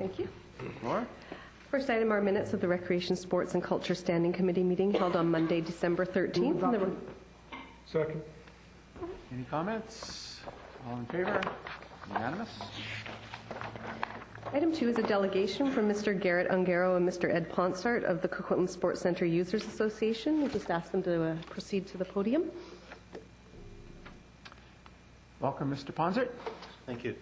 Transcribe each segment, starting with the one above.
Thank you. Laura? First item are minutes of the Recreation, Sports and Culture Standing Committee meeting held on Monday, December 13th. Second. Any comments? All in favor? Unanimous? Item 2 is a delegation from Mr. Garrett, Ungaro, and Mr. Ed Ponsart of the Coquitlam Sports Centre Users Association. We'll just ask them to proceed to the podium. Welcome, Mr. Ponsart. Thank you.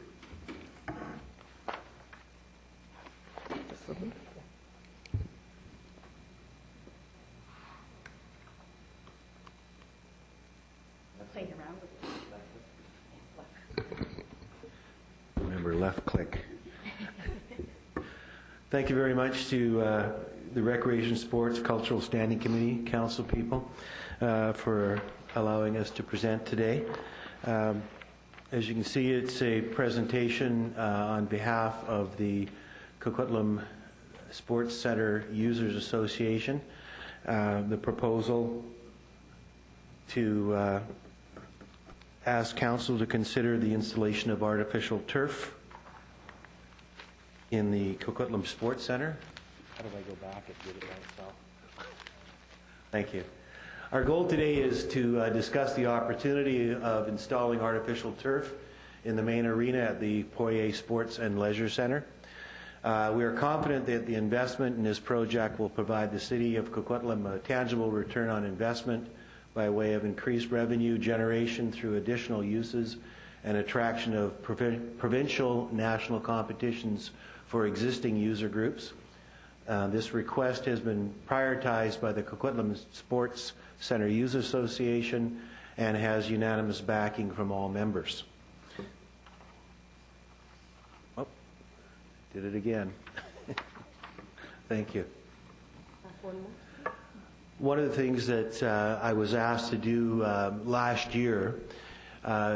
Playing around with Remember, left click. Thank you very much to the Recreation, Sports, Cultural Standing Committee, council people, for allowing us to present today. As you can see, it's a presentation on behalf of the Coquitlam Sports Centre Users Association. The proposal to ask council to consider the installation of artificial turf in the Coquitlam Sports Centre. How do I go back and get it myself? Thank you. Our goal today is to discuss the opportunity of installing artificial turf in the main arena at the Poirier Sports and Leisure Centre. We are confident that the investment in this project will provide the City of Coquitlam a tangible return on investment by way of increased revenue generation through additional uses and attraction of provincial national competitions for existing user groups. This request has been prioritized by the Coquitlam Sports Centre Users Association and has unanimous backing from all members. Oh, did it again. Thank you. One of the things that I was asked to do last year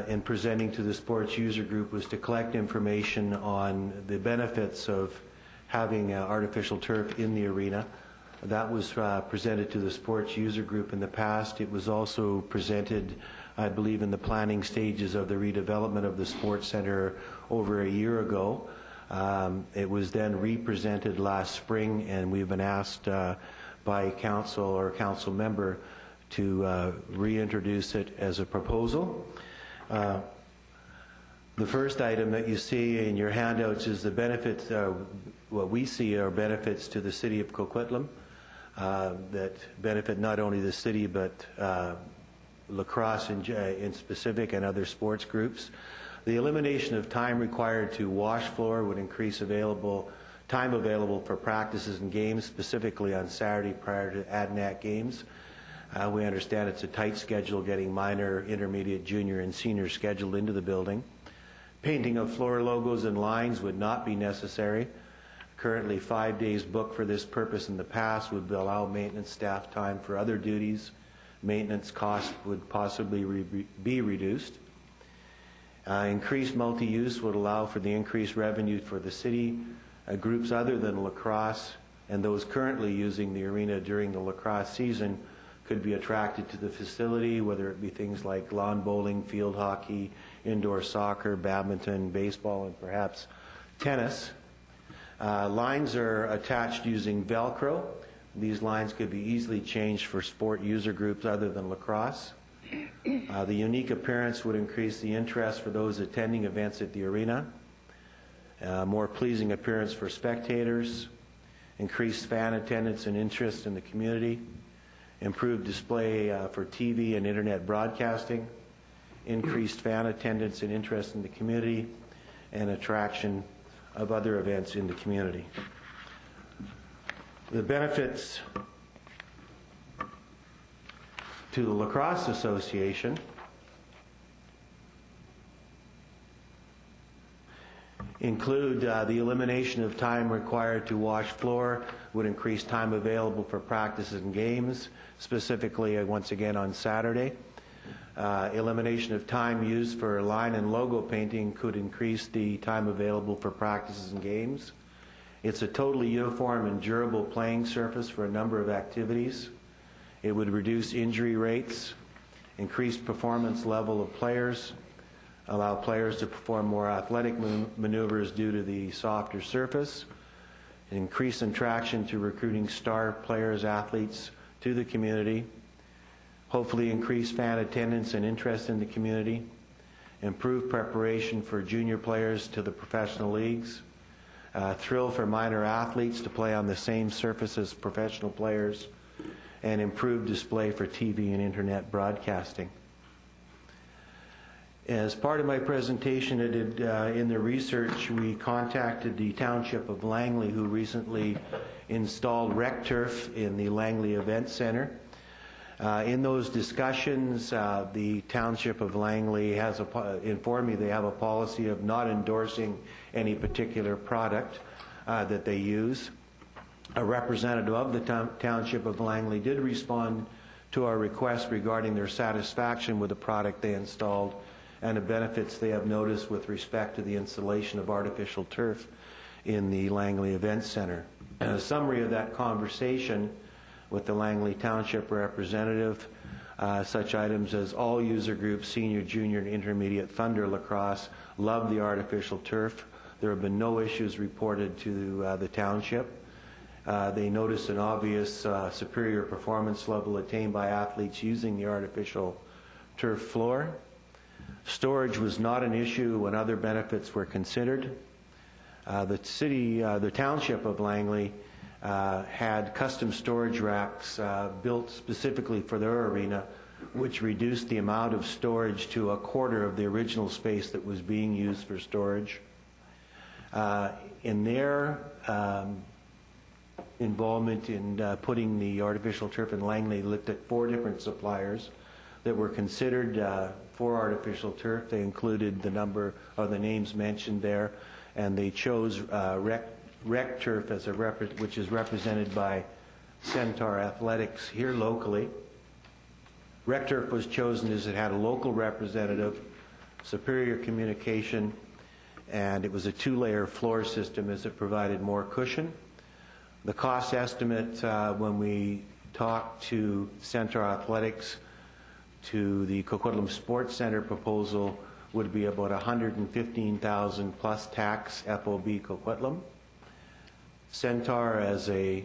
in presenting to the sports user group was to collect information on the benefits of having artificial turf in the arena. That was presented to the sports user group in the past. It was also presented, I believe, in the planning stages of the redevelopment of the sports centre over a year ago. It was then represented last spring, and we've been asked by council or council member to reintroduce it as a proposal. The first item that you see in your handouts is the benefits, what we see are benefits to the City of Coquitlam that benefit not only the city but lacrosse in specific and other sports groups. The elimination of time required to wash floor would increase time available for practices and games, specifically on Saturday prior to ADNAC games. We understand it's a tight schedule getting minor, intermediate, junior, and senior scheduled into the building. Painting of floor logos and lines would not be necessary. Currently 5 days booked for this purpose in the past would allow maintenance staff time for other duties. Maintenance costs would possibly be reduced. Increased multi-use would allow for the increased revenue for the city. Groups other than lacrosse and those currently using the arena during the lacrosse season could be attracted to the facility, whether it be things like lawn bowling, field hockey, indoor soccer, badminton, baseball, and perhaps tennis. Lines are attached using Velcro. These lines could be easily changed for sport user groups other than lacrosse. The unique appearance would increase the interest for those attending events at the arena. More pleasing appearance for spectators. Increased fan attendance and interest in the community. Improved display for TV and internet broadcasting. Increased fan attendance and interest in the community. And attraction of other events in the community. The benefits to the Lacrosse Association include the elimination of time required to wash floor would increase time available for practices and games, specifically once again on Saturday. Elimination of time used for line and logo painting could increase the time available for practices and games. It's a totally uniform and durable playing surface for a number of activities. It would reduce injury rates, increase performance level of players, allow players to perform more athletic maneuvers due to the softer surface, increase attraction to recruiting star players, athletes to the community, hopefully increase fan attendance and interest in the community, improve preparation for junior players to the professional leagues, thrill for minor athletes to play on the same surface as professional players, and improved display for TV and internet broadcasting. As part of my presentation, I did, in the research, we contacted the Township of Langley, who recently installed rec turf in the Langley Event Center. In those discussions, the Township of Langley has informed me they have a policy of not endorsing any particular product that they use. A representative of the Township of Langley did respond to our request regarding their satisfaction with the product they installed and the benefits they have noticed with respect to the installation of artificial turf in the Langley Event Center. And a summary of that conversation with the Langley Township representative, such items as all user groups, senior, junior, and intermediate thunder lacrosse, love the artificial turf. There have been no issues reported to the township. They noticed an obvious superior performance level attained by athletes using the artificial turf floor. Storage was not an issue when other benefits were considered. The Township of Langley had custom storage racks built specifically for their arena, which reduced the amount of storage to a quarter of the original space that was being used for storage. In their involvement in putting the artificial turf in Langley, looked at 4 different suppliers that were considered for artificial turf. They included the number of the names mentioned there, and they chose Rec Turf as which is represented by Centaur Athletics here locally. Rec Turf was chosen as it had a local representative, superior communication, and it was a 2-layer floor system as it provided more cushion. The cost estimate when we talked to Centaur Athletics to the Coquitlam Sports Center proposal would be about $115,000 plus tax FOB Coquitlam. Centaur, as a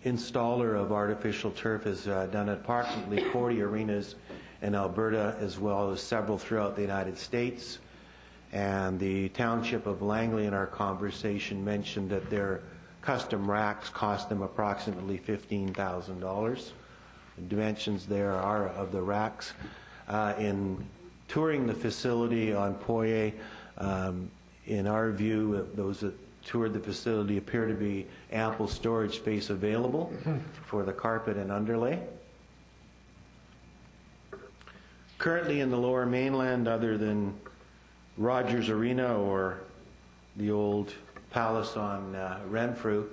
installer of artificial turf, has done approximately 40 arenas in Alberta as well as several throughout the United States. And the Township of Langley in our conversation mentioned that their custom racks cost them approximately $15,000. The dimensions there are of the racks. In touring the facility on Poirier, in our view, those that toured the facility appear to be ample storage space available for the carpet and underlay. Currently in the Lower Mainland, other than Rogers Arena or the old Palace on Renfrew,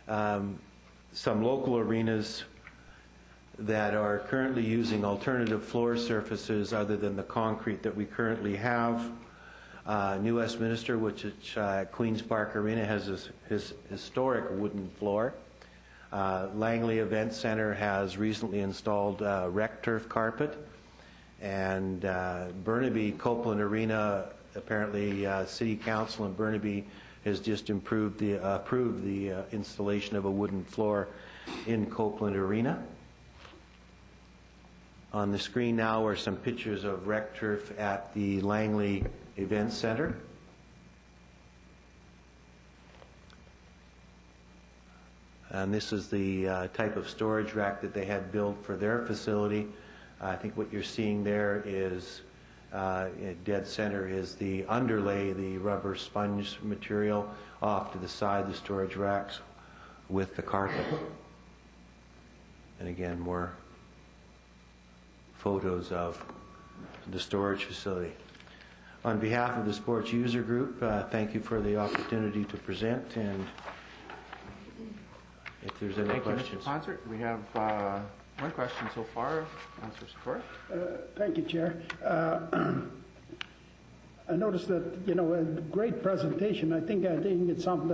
some local arenas that are currently using alternative floor surfaces other than the concrete that we currently have. New Westminster, which is Queen's Park Arena, has his historic wooden floor. Langley Event Center has recently installed rec turf carpet. And Burnaby Copeland Arena, apparently City Council in Burnaby has just approved the installation of a wooden floor in Copeland Arena. On the screen now are some pictures of rec turf at the Langley Event Center. And this is the type of storage rack that they had built for their facility. I think what you're seeing there is, dead center, is the underlay, the rubber sponge material. Off to the side, the storage racks with the carpet. And again, more photos of the storage facility. On behalf of the Sports User Group, thank you for the opportunity to present, and if there's any questions. Thank you, Mr. Ponsart. We have one question so far. Councillor Secor. Thank you, Chair. I noticed that, a great presentation. I think it's something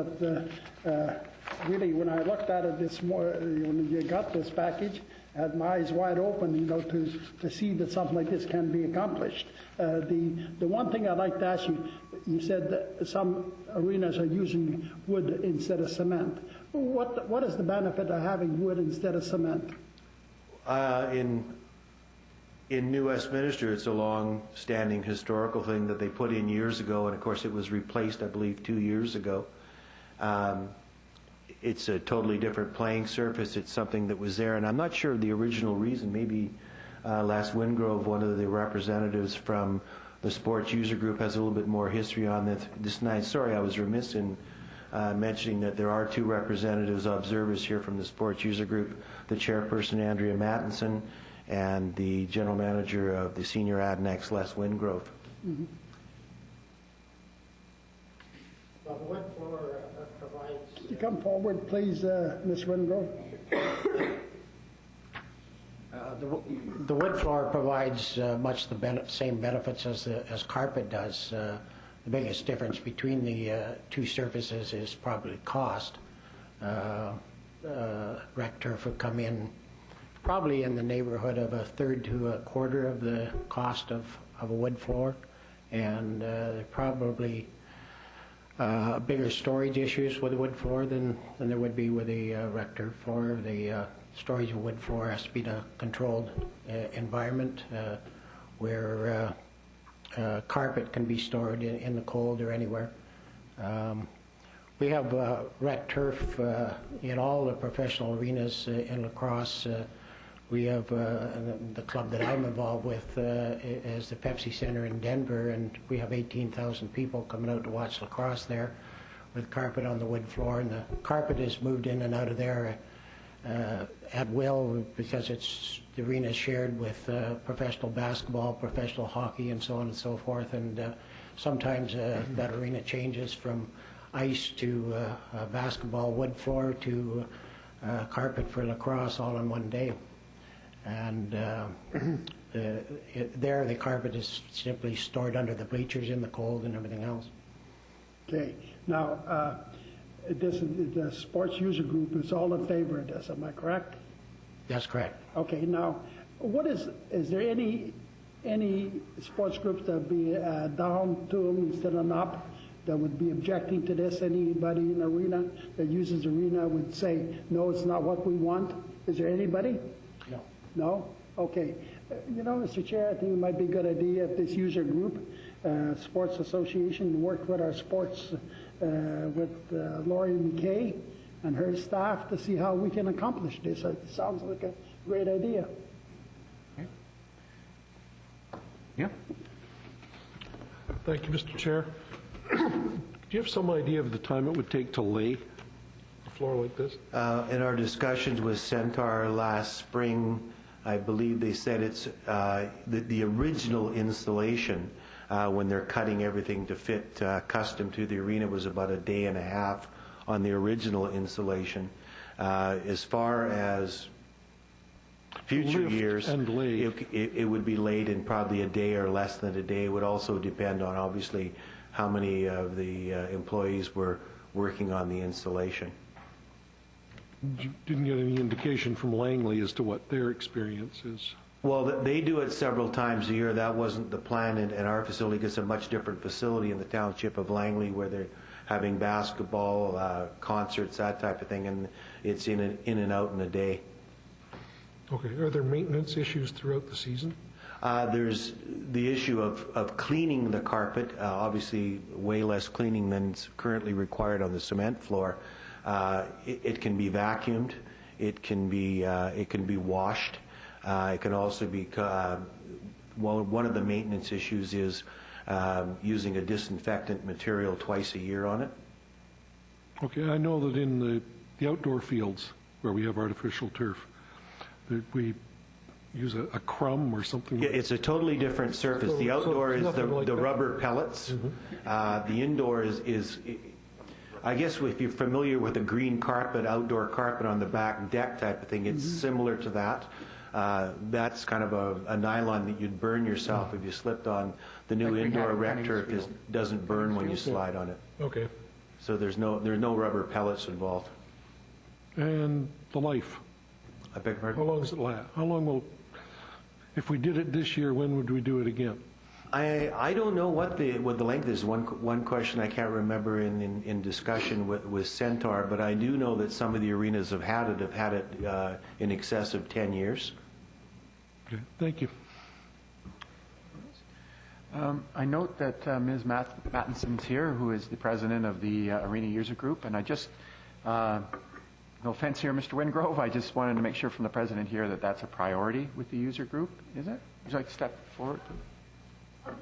that really, when I looked at it this morning, when you got this package, had my eyes wide open, to see that something like this can be accomplished. The one thing I'd like to ask you, you said that some arenas are using wood instead of cement. What is the benefit of having wood instead of cement? In New Westminster, it's a long-standing historical thing that they put in years ago, and of course it was replaced, I believe, 2 years ago. It's a totally different playing surface. It's something that was there, and I'm not sure of the original reason. Maybe Les Wingrove, one of the representatives from the sports user group, has a little bit more history on this night. Sorry, I was remiss in mentioning that there are 2 representatives, observers here from the sports user group, the chairperson, Andrea Mattinson, and the general manager of the senior Adnex, Les Wingrove. Mm-hmm. Well, the wood floor provides... Could you come forward, please, Ms. Wingrove? The wood floor provides much the same benefits as carpet does. The biggest difference between the 2 surfaces is probably cost. Rec turf would come in probably in the neighborhood of 1/3 to 1/4 of the cost of a wood floor, and probably bigger storage issues with a wood floor than there would be with a rec turf floor. The storage of wood floor has to be in a controlled environment where carpet can be stored in the cold or anywhere. We have rec turf in all the professional arenas in lacrosse. We have the club that I'm involved with is the Pepsi Center in Denver, and we have 18,000 people coming out to watch lacrosse there with carpet on the wood floor, and the carpet is moved in and out of there at will because the arena is shared with professional basketball, professional hockey, and so on and so forth, and sometimes that arena changes from ice to basketball wood floor to carpet for lacrosse all in one day. And there the carpet is simply stored under the bleachers in the cold and everything else. Okay. Now, the sports user group is all in favor of this, am I correct? That's correct. Okay. Now, is there any sports groups that would be down to them instead of up, that would be objecting to this? Anybody in the arena that uses the arena would say, no, it's not what we want? Is there anybody? No. No? Okay. Mr. Chair, I think it might be a good idea if this user group, Sports Association, worked with our sports, with Lori McKay and her staff to see how we can accomplish this. It sounds like a great idea. Okay. Yeah. Thank you, Mr. Chair. Do you have some idea of the time it would take to lay a floor like this? In our discussions with Centaur last spring, I believe they said it's the original installation, when they're cutting everything to fit custom to the arena, was about a day and a half on the original installation. As far as future Lift years, and lay. it would be laid in probably a day or less than a day. It would also depend on, obviously, how many of the employees were working on the installation. You didn't get any indication from Langley as to what their experience is? Well, they do it several times a year. That wasn't the plan in our facility. It's a much different facility in the township of Langley where they're having basketball, concerts, that type of thing, and it's in and out in a day. Okay. Are there maintenance issues throughout the season? There's the issue of cleaning the carpet, obviously way less cleaning than is currently required on the cement floor. It can be vacuumed, it can be washed, it can also be, one of the maintenance issues is using a disinfectant material twice a year on it. Okay, I know that in the outdoor fields where we have artificial turf, that we use a crumb or something. Yeah, it's a totally different surface. The outdoor is the rubber pellets. Mm-hmm. The indoor is, I guess if you're familiar with a green carpet, outdoor carpet on the back deck type of thing, it's similar to that. That's kind of a nylon that you'd burn yourself if you slipped on. The new Like indoor rec turf doesn't burn when you slide on it. Okay. So there's no rubber pellets involved. And the life? I beg your How pardon? long does it last? How long will, if we did it this year, when would we do it again? I don't know what the length is. One question I can't remember in discussion with Centaur, but I do know that some of the arenas have had it in excess of 10 years. Okay, thank you. I note that Ms. Mattinson's here, who is the president of the Arena User Group, and I just, no offense here, Mr. Wingrove, I just wanted to make sure from the president here that that's a priority with the user group, is it? Would you like to step forward? To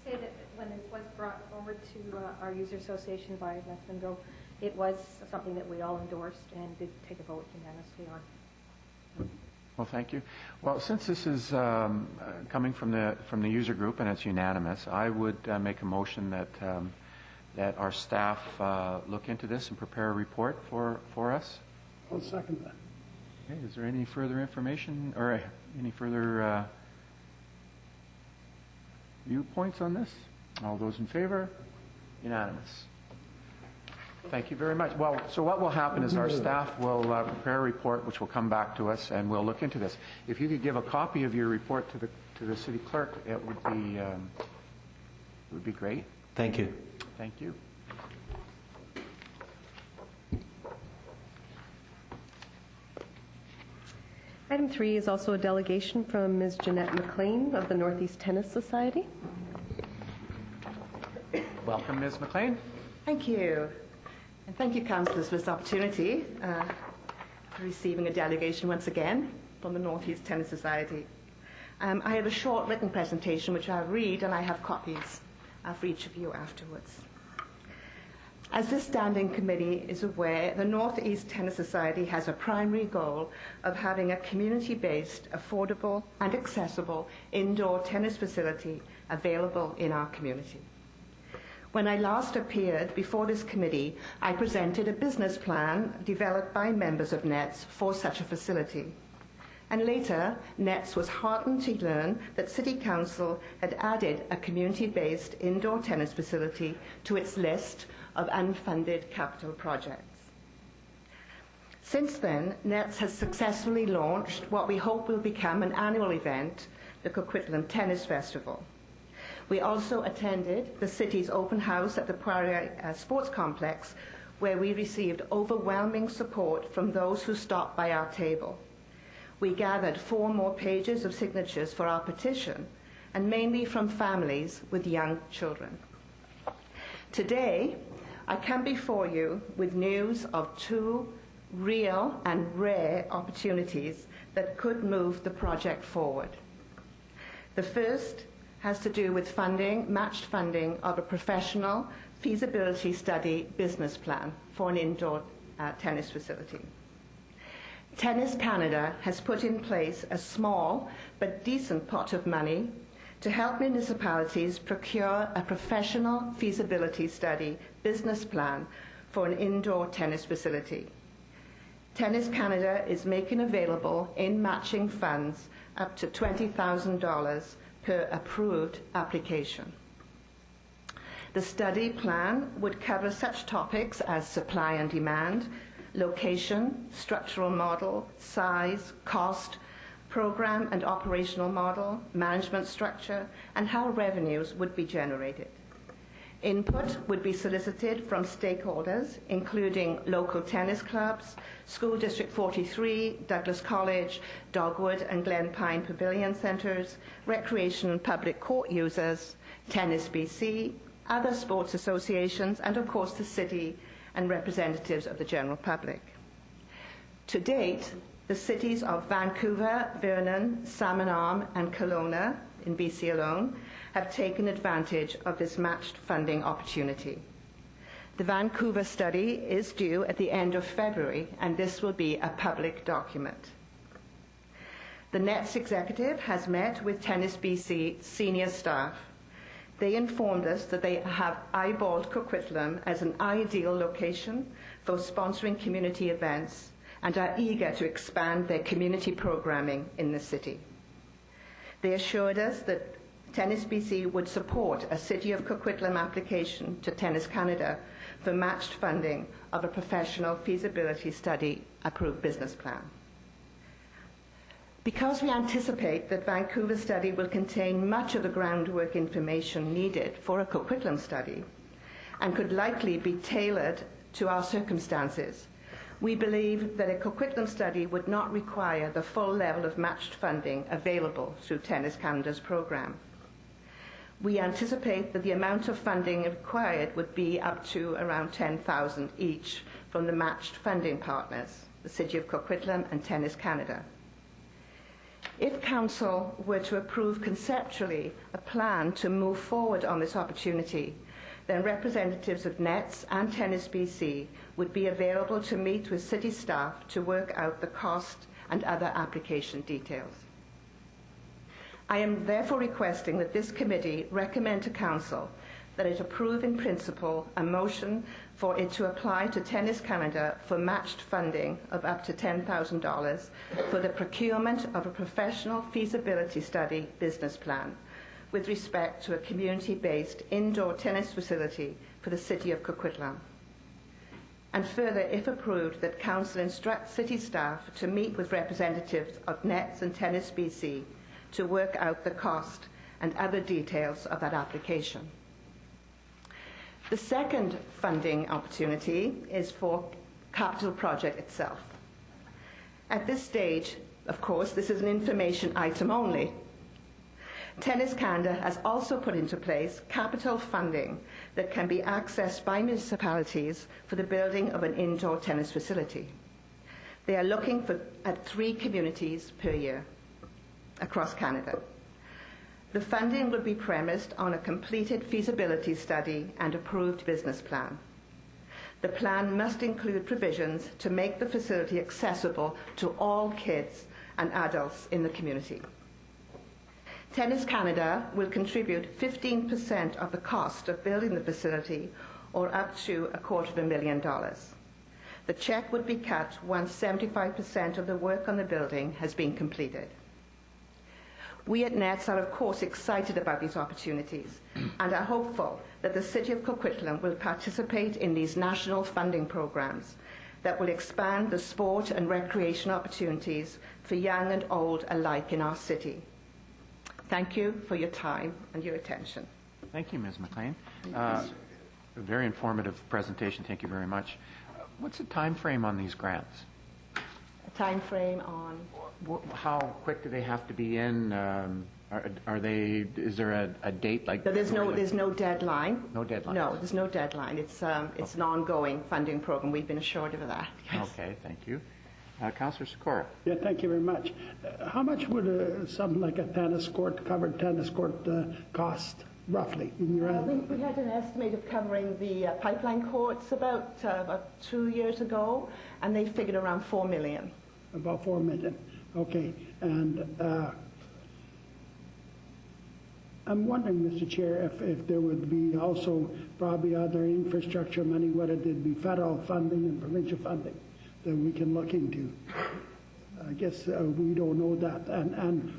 say that when it was brought forward to our user association by Les Monroe, it was something that we all endorsed and did take a vote unanimously on. Well, thank you. Well, since this is coming from the user group and it's unanimous, I would make a motion that that our staff look into this and prepare a report for us. I'll second that. Okay, is there any further information or any further viewpoints on this? All those in favor? Unanimous. Thank you very much. Well, so what will happen is our staff will prepare a report which will come back to us and we'll look into this. If you could give a copy of your report to the city clerk, it would be great. Thank you. Thank you. Item 3 is also a delegation from Ms. Jeanette MacLean of the Northeast Tennis Society. Welcome, Ms. MacLean. Thank you. And thank you, councillors, for this opportunity for receiving a delegation once again from the Northeast Tennis Society. I have a short written presentation which I'll read, and I have copies for each of you afterwards. As this standing committee is aware, the Northeast Tennis Society has a primary goal of having a community-based, affordable and accessible indoor tennis facility available in our community. When I last appeared before this committee, I presented a business plan developed by members of NETS for such a facility. And later, NETS was heartened to learn that City Council had added a community-based indoor tennis facility to its list of unfunded capital projects. Since then, NETS has successfully launched what we hope will become an annual event, the Coquitlam Tennis Festival. We also attended the city's open house at the Poirier Sports Complex, where we received overwhelming support from those who stopped by our table. We gathered 4 more pages of signatures for our petition, and mainly from families with young children. Today, I come before you with news of 2 real and rare opportunities that could move the project forward. The first has to do with funding, matched funding of a professional feasibility study business plan for an indoor tennis facility. Tennis Canada has put in place a small but decent pot of money to help municipalities procure a professional feasibility study business plan for an indoor tennis facility. Tennis Canada is making available in matching funds up to $20,000 per approved application. The study plan would cover such topics as supply and demand, location, structural model, size, cost, program and operational model, management structure, and how revenues would be generated. Input would be solicited from stakeholders, including local tennis clubs, School District 43, Douglas College, Dogwood and Glen Pine Pavilion Centres, recreation and public court users, Tennis BC, other sports associations, and of course the city and representatives of the general public. To date, the cities of Vancouver, Vernon, Salmon Arm, and Kelowna, in BC alone, have taken advantage of this matched funding opportunity. The Vancouver study is due at the end of February, and this will be a public document. The NETS executive has met with Tennis BC senior staff. They informed us that they have eyeballed Coquitlam as an ideal location for sponsoring community events and are eager to expand their community programming in the city. They assured us that Tennis BC would support a City of Coquitlam application to Tennis Canada for matched funding of a professional feasibility study approved business plan. Because we anticipate that Vancouver study will contain much of the groundwork information needed for a Coquitlam study and could likely be tailored to our circumstances, we believe that a Coquitlam study would not require the full level of matched funding available through Tennis Canada's program. We anticipate that the amount of funding required would be up to around $10,000 each from the matched funding partners, the City of Coquitlam and Tennis Canada. If Council were to approve conceptually a plan to move forward on this opportunity, then representatives of NETS and Tennis BC would be available to meet with City staff to work out the cost and other application details. I am therefore requesting that this committee recommend to Council that it approve in principle a motion for it to apply to Tennis Canada for matched funding of up to $10,000 for the procurement of a professional feasibility study business plan with respect to a community-based indoor tennis facility for the City of Coquitlam. And further, if approved, that Council instruct City staff to meet with representatives of NETS and Tennis BC to work out the cost and other details of that application. The second funding opportunity is for capital project itself. At this stage, of course, this is an information item only. Tennis Canada has also put into place capital funding that can be accessed by municipalities for the building of an indoor tennis facility. They are looking at 3 communities per year across Canada. The funding would be premised on a completed feasibility study and approved business plan. The plan must include provisions to make the facility accessible to all kids and adults in the community. Tennis Canada will contribute 15% of the cost of building the facility, or up to $250,000. The cheque would be cut once 75% of the work on the building has been completed. We at NETS are, of course, excited about these opportunities and are hopeful that the City of Coquitlam will participate in these national funding programs that will expand the sport and recreation opportunities for young and old alike in our city. Thank you for your time and your attention. Thank you, Ms. MacLean. A very informative presentation. Thank you very much. What's the time frame on these grants? A time frame on? How quick do they have to be in? Are they? Is there a date like? No, there's no deadline. No deadline. No, there's no deadline. It's an ongoing funding program. We've been assured of that. Yes. Okay, thank you. Councillor Sikora. Yeah, thank you very much. How much would something like a covered tennis court cost, roughly, in your end? We had an estimate of covering the pipeline courts about 2 years ago, and they figured around $4 million. About $4 million. Okay, and I'm wondering, Mr. Chair, if there would be also probably other infrastructure money, whether it be federal funding and provincial funding, that we can look into. I guess we don't know that. And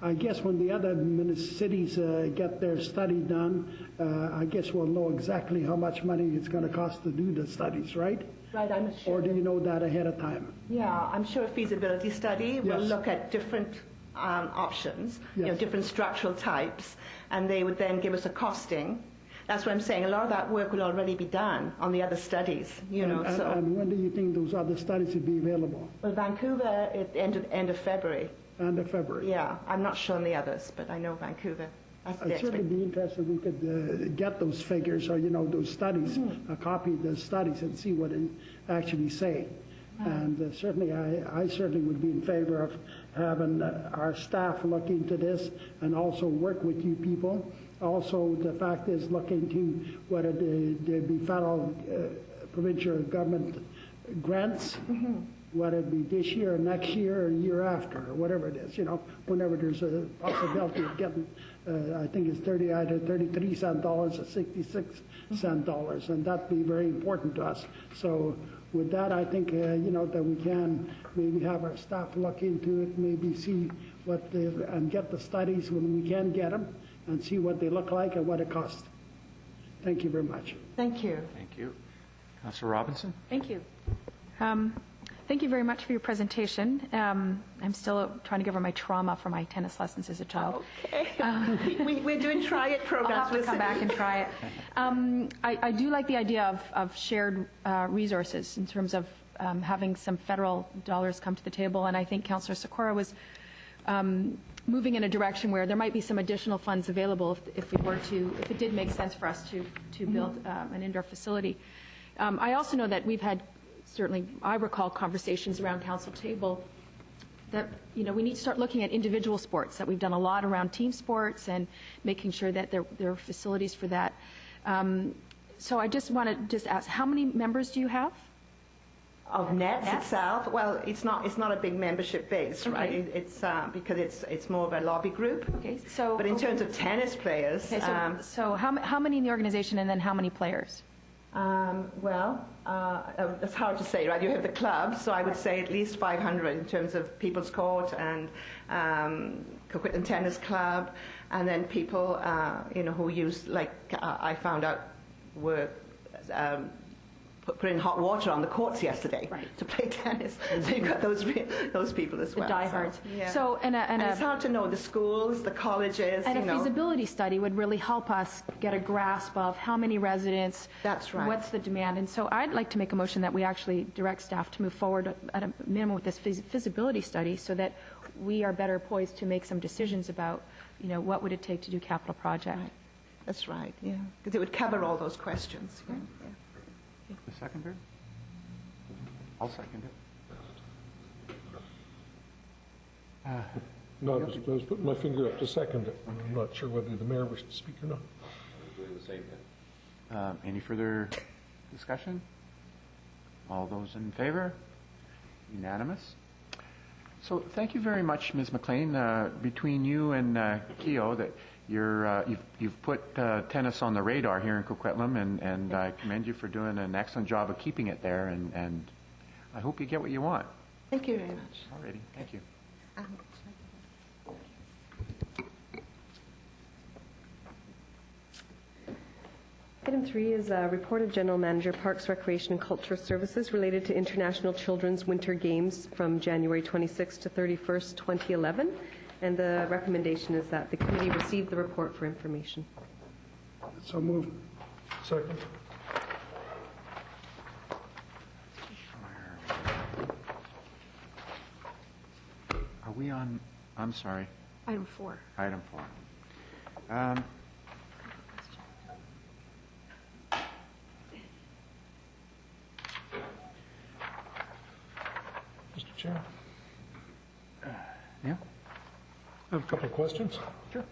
I guess when the other cities get their study done, I guess we'll know exactly how much money it's going to cost to do the studies, right? Right, I'm sure. Or do you know that ahead of time? Yeah, I'm sure a feasibility study will look at different options, different structural types, and they would then give us a costing. That's what I'm saying. A lot of that work will already be done on the other studies, And when do you think those other studies would be available? Well, Vancouver, at the end of February. End of February. Yeah, I'm not sure on the others, but I know Vancouver. I'd certainly be interested if we could get those figures or, those studies, a copy of those studies and see what they actually say. And certainly, I certainly would be in favor of having our staff look into this and also work with you people. Also, the fact is look into whether there be federal, provincial government grants, whether it be this year or next year or year after or whatever it is, whenever there's a possibility of getting, I think it's either 33 cent dollars or 66 cent dollars, and that'd be very important to us. So with that, I think, that we can maybe have our staff look into it, maybe see and get the studies when we can get them, and see what they look like and what it costs. Thank you very much. Thank you. Thank you. Councillor Robinson? Thank you. Thank you very much for your presentation. I'm still trying to get over my trauma from my tennis lessons as a child. Okay. We're doing try-it programs. I'll have to come back and try it. I do like the idea of shared resources in terms of having some federal dollars come to the table, and I think Councillor Sikora was moving in a direction where there might be some additional funds available if it did make sense for us to build an indoor facility. I also know that we've had, certainly I recall conversations around council table that, we need to start looking at individual sports, that we've done a lot around team sports and making sure that there are facilities for that. So I just want to ask, how many members do you have? Of Nets itself? Well, it's not a big membership base, right? Okay. It's because it's more of a lobby group. Okay, so But in terms of tennis players, okay, so how many in the organization, and then how many players? That's hard to say, right? You have the club, so I would say at least 500 in terms of People's Court and Coquitlam Tennis Club, and then people, who use, I found out were putting hot water on the courts yesterday to play tennis. So you've got those people as well. The diehards. So, yeah. So, and it's hard to know the schools, the colleges. And a feasibility study would really help us get a grasp of how many residents. That's right. What's the demand? And so I'd like to make a motion that we actually direct staff to move forward at a minimum with this feasibility study, so that we are better poised to make some decisions about, what would it take to do capital project. Right. That's right. Yeah, because it would cover all those questions. Yeah. Yeah. The seconder? I'll second it. No, I was putting my finger up to second it. I'm not sure whether the mayor wished to speak or not. Doing the same thing. Any further discussion? All those in favor? Unanimous. So thank you very much, Ms. MacLean. Between you and Keogh, that you've put tennis on the radar here in Coquitlam, and I commend you for doing an excellent job of keeping it there, and I hope you get what you want. Thank you very much. Alrighty, thank you. Item 3 is reported General Manager, Parks, Recreation and Culture Services related to International Children's Winter Games from January 26 to 31st, 2011. And the recommendation is that the committee receive the report for information. So moved. Second. Are we on, I'm sorry, Item 4. item 4. Mr. Chair, Yeah? I have a couple of questions. Sure.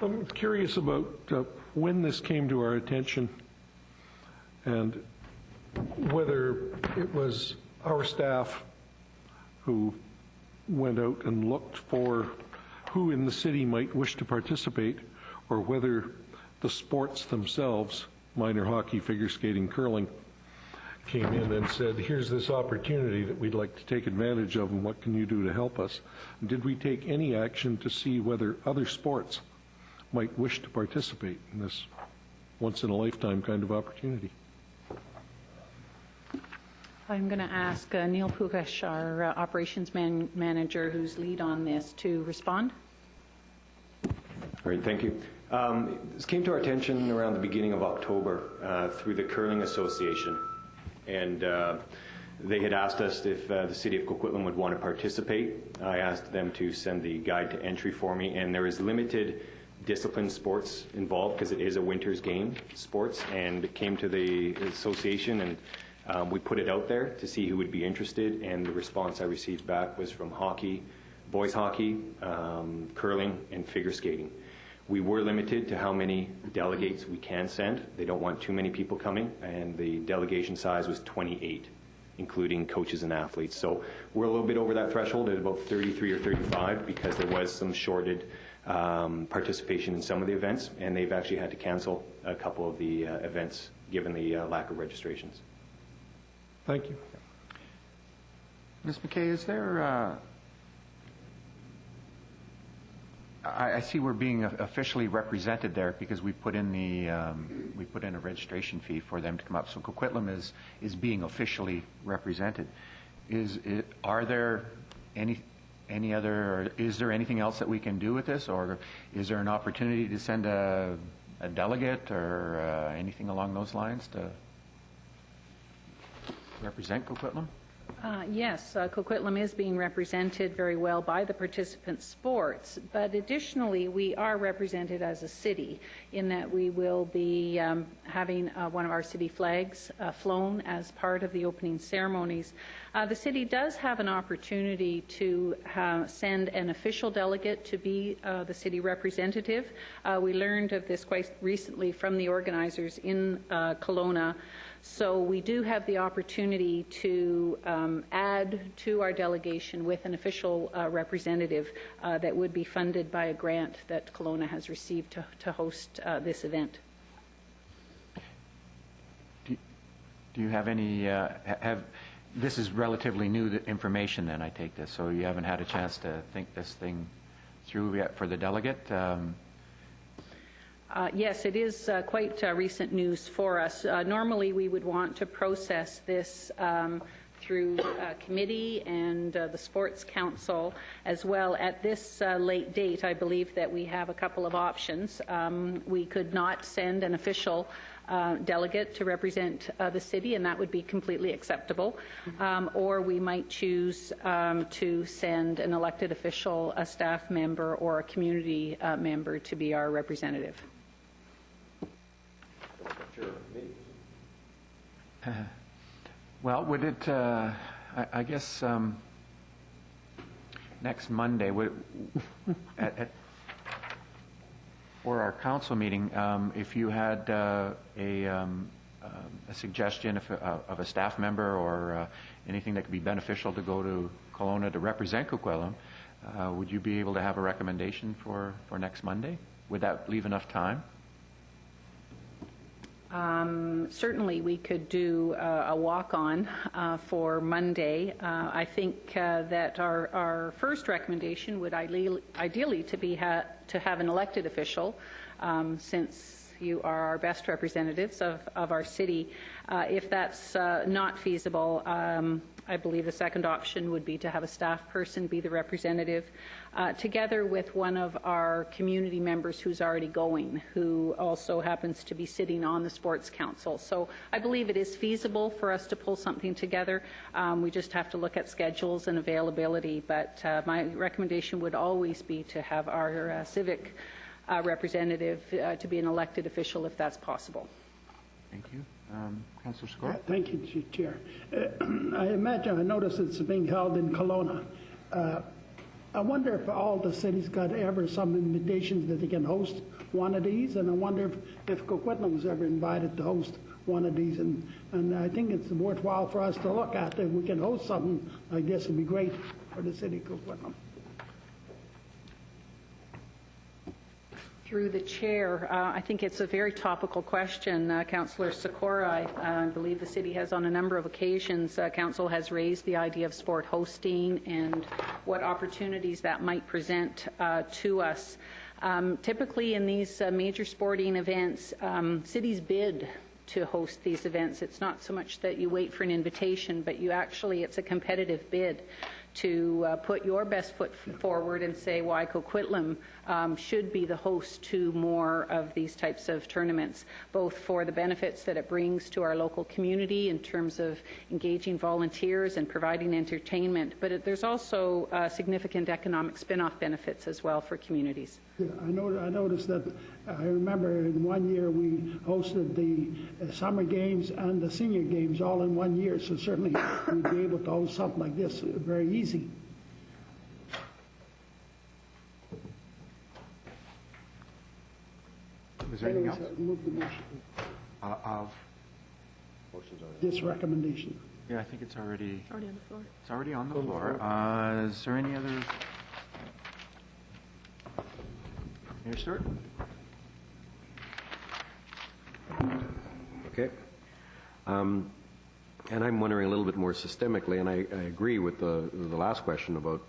I'm curious about when this came to our attention and whether it was our staff who went out and looked for who in the city might wish to participate, or whether the sports themselves, minor hockey, figure skating, curling, came in and said, here's this opportunity that we'd like to take advantage of, and what can you do to help us? Did we take any action to see whether other sports might wish to participate in this once-in-a-lifetime kind of opportunity? I'm going to ask Neil Pukash, our operations manager, who's lead on this, to respond. Great, thank you. This came to our attention around the beginning of October through the Curling Association. And they had asked us if the City of Coquitlam would want to participate. I asked them to send the guide to entry for me, and there is limited discipline sports involved because it is a winter's game sports, and it came to the association, and we put it out there to see who would be interested, and the response I received back was from hockey, boys hockey, curling, and figure skating. We were limited to how many delegates we can send. They don't want too many people coming, and the delegation size was 28, including coaches and athletes. So we're a little bit over that threshold at about 33 or 35 because there was some shorted participation in some of the events, and they've actually had to cancel a couple of the events given the lack of registrations. Thank you. Ms. McKay, is there I see we're being officially represented there because we put in a registration fee for them to come up. So Coquitlam is being officially represented. Are there any other, or is there anything else that we can do with this, or is there an opportunity to send a delegate or anything along those lines to represent Coquitlam? Yes, Coquitlam is being represented very well by the participant sports, but additionally we are represented as a city in that we will be having one of our city flags flown as part of the opening ceremonies. The city does have an opportunity to send an official delegate to be the city representative. We learned of this quite recently from the organizers in Kelowna. So we do have the opportunity to add to our delegation with an official representative that would be funded by a grant that Kelowna has received to host this event. Do you have any, this is relatively new information then, I take this, so you haven't had a chance to think this thing through yet for the delegate? Yes, it is quite recent news for us. Normally, we would want to process this through committee and the Sports Council as well. At this late date, I believe that we have a couple of options. We could not send an official delegate to represent the city, and that would be completely acceptable. Or we might choose to send an elected official, a staff member, or a community member to be our representative. Well, would it, I guess, next Monday, for our council meeting, if you had a suggestion of a staff member or anything that could be beneficial to go to Kelowna to represent Coquitlam, would you be able to have a recommendation for next Monday? Would that leave enough time? Certainly we could do a walk-on for Monday. I think that our first recommendation would ideally to have an elected official, since you are our best representatives of our city. If that's not feasible, I believe the second option would be to have a staff person be the representative, together with one of our community members who's already going, who also happens to be sitting on the Sports Council. So I believe it is feasible for us to pull something together. We just have to look at schedules and availability, but my recommendation would always be to have our civic representative to be an elected official if that's possible. Thank you. Councillor Scott? Thank you, Chair. I noticed it's being held in Kelowna. I wonder if all the cities got ever some invitations that they can host one of these, and I wonder if Coquitlam was ever invited to host one of these, and I think it's worthwhile for us to look at. If we can host something like this, it'd be great for the city of Coquitlam. Through the chair, I think it's a very topical question. Councillor Sikora, I believe the city has on a number of occasions, council has raised the idea of sport hosting and what opportunities that might present to us. Typically in these major sporting events, cities bid to host these events. It's not so much that you wait for an invitation, but it's a competitive bid to put your best foot forward and say why Coquitlam should be the host to more of these types of tournaments, both for the benefits that it brings to our local community in terms of engaging volunteers and providing entertainment, but there's also significant economic spin-off benefits as well for communities. Yeah, I noticed that. I remember in one year we hosted the summer games and the senior games all in 1 year, so certainly we'd be able to host something like this very easy. Was there anything else? Move the motion. Of This recommendation. Yeah, I think it's already Already on the floor. It's already on the floor. Is there any other? Mayor Stewart? Okay. And I'm wondering a little bit more systemically, and I agree with the last question about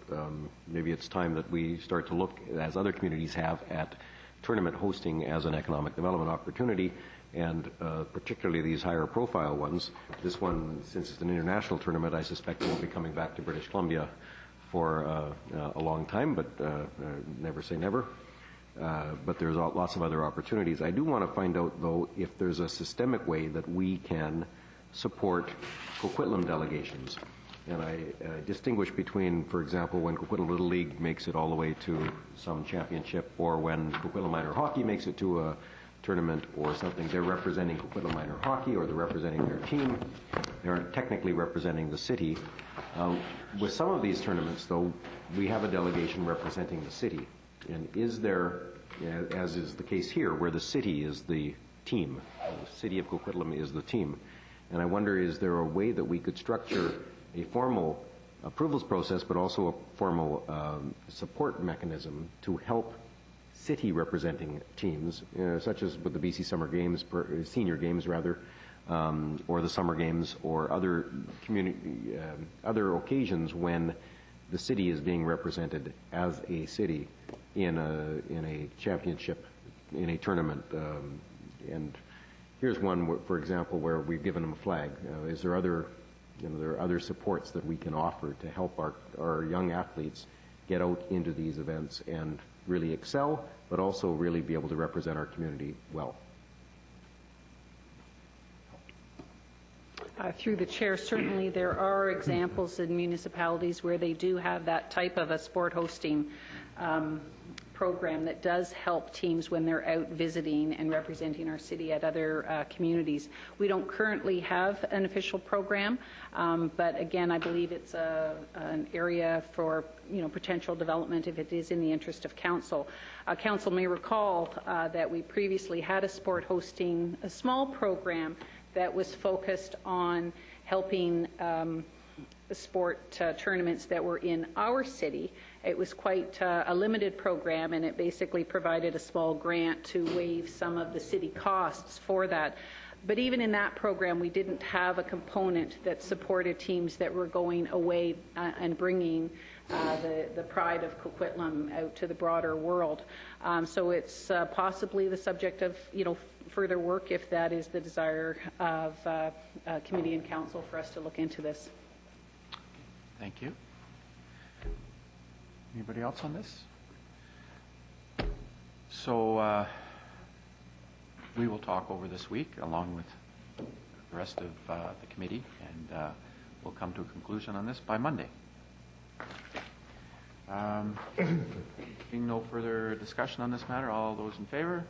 maybe it's time that we start to look, as other communities have, at tournament hosting as an economic development opportunity, and particularly these higher profile ones. This one, since it's an international tournament, I suspect won't be coming back to British Columbia for a long time, but never say never. But there's lots of other opportunities. I do want to find out, though, if there's a systemic way that we can support Coquitlam delegations. And I distinguish between, for example, when Coquitlam Little League makes it all the way to some championship, or when Coquitlam Minor Hockey makes it to a tournament or something. They're representing Coquitlam Minor Hockey, or they're representing their team. They aren't technically representing the city. With some of these tournaments, though, we have a delegation representing the city. And is there, as is the case here, where the city is the team, the city of Coquitlam is the team, and I wonder, is there a way that we could structure a formal approvals process, but also a formal support mechanism to help city representing teams, such as with the BC Summer Games, Senior Games rather, or the Summer Games, or other other occasions when the city is being represented as a city in a championship, in a tournament, and here's one, for example, where we've given them a flag. Is there other, there are other supports that we can offer to help our young athletes get out into these events and really excel, but also really be able to represent our community well? Through the chair, certainly there are examples in municipalities where they do have that type of a sport hosting program that does help teams when they're out visiting and representing our city at other communities. We don't currently have an official program, but again, I believe it's an area for potential development if it is in the interest of council. Council may recall that we previously had a sport hosting, a small program that was focused on helping sport tournaments that were in our city. It was quite a limited program, and it basically provided a small grant to waive some of the city costs for that. But even in that program, we didn't have a component that supported teams that were going away and bringing the pride of Coquitlam out to the broader world. So it's possibly the subject of further work, if that is the desire of committee and council, for us to look into this. Thank you. Anybody else on this? So we will talk over this week along with the rest of the committee, and we'll come to a conclusion on this by Monday. Being no further discussion on this matter, all those in favor?